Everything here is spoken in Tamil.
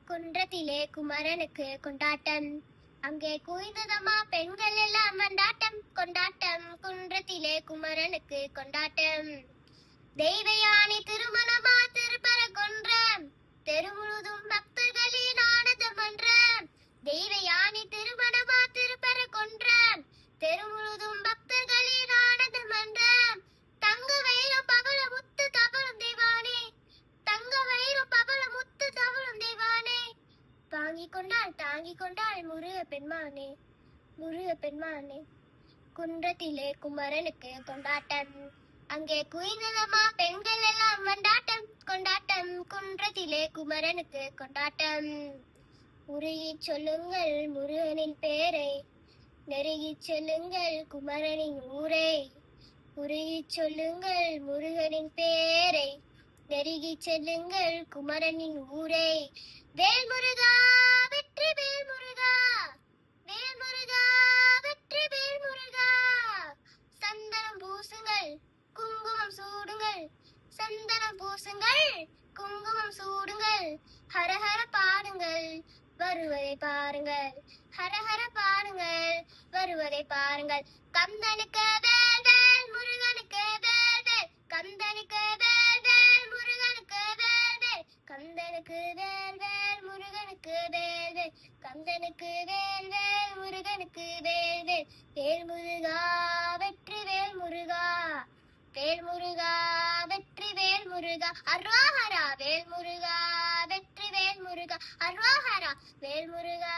குன்றத்திலே குமரனுக்கு கொண்டாட்டம். அங்கே குவிந்ததம்மா பெண்கள் எல்லாம் கொண்டாட்டம் கொண்டாட்டம். குன்றத்திலே குமரனுக்கு கொண்டாட்டம். தெய்வயானி திருமணமா திருப்பரங்குன்றம். தெரு முழுதும் பக்தர்களின் ஆனந்த மன்றம். தெய்வயானி திருமணமா திருப்பரங்குன்றம். தெரு முழுதும் பக்தர்களின் ஆனந்த மன்றம். தங்க வைரம் பவள முத்து தவழும் தெய்வானே. தங்க வைரம் பவள முத்து தவழும் தெய்வானே. தாங்கிக் கொண்டாள் முருக பெண்மானே. முருக பெண்மானே. குன்றத்திலே குமரனுக்கு கொண்டாட்டம். அங்கே குயிந்ததம்மா பெண்கள் எல்லாம் கொண்டாட்டம் கொண்டாட்டம். குன்றத்திலே குமரனுக்கு கொண்டாட்டம். உருகிச் சொல்லுங்கள் முருகனின் பேரை. நெருகிச் சொல்லுங்கள் குமரனின் ஊரை. உருகிச் சொல்லுங்கள் முருகனின் பேரை. நெருகிச் செல்லுங்கள் குமரனின் ஊரை. வேல் முருகா வெற்றி வேல் முருகா. வேல் முருகா வெற்றி வேல் முருகா. சந்தனம் பூசுங்கள் குங்குமம் சூடுங்கள். சந்தனம் பூசுங்கள் குங்குமம் சூடுங்கள். ஹரஹர பாடுங்கள் வருவதை பாருங்கள். ஹரஹர பாடுங்கள் வருவதை பாருங்கள். கந்தனுக்கு வேல் வேல் முருகனுக்கு வேல் வேல். கந்தனுக்கு வேல் வேல் முருகனுக்கு வேல் வேல். கந்தனுக்கு வேல் வேல் முருகனுக்கு வேல் வேல். கந்தனுக்கு வேல் வேல் முருகனுக்கு வேல் வேல். வேல் முருகா வெற்றி வேல் முருகா. வேல் முருகா வெற்றி வேல் முருகா. அரோஹரா வேல் முருகா வெற்றி வேல் முருகா. அரோஹரா வேல் முருகா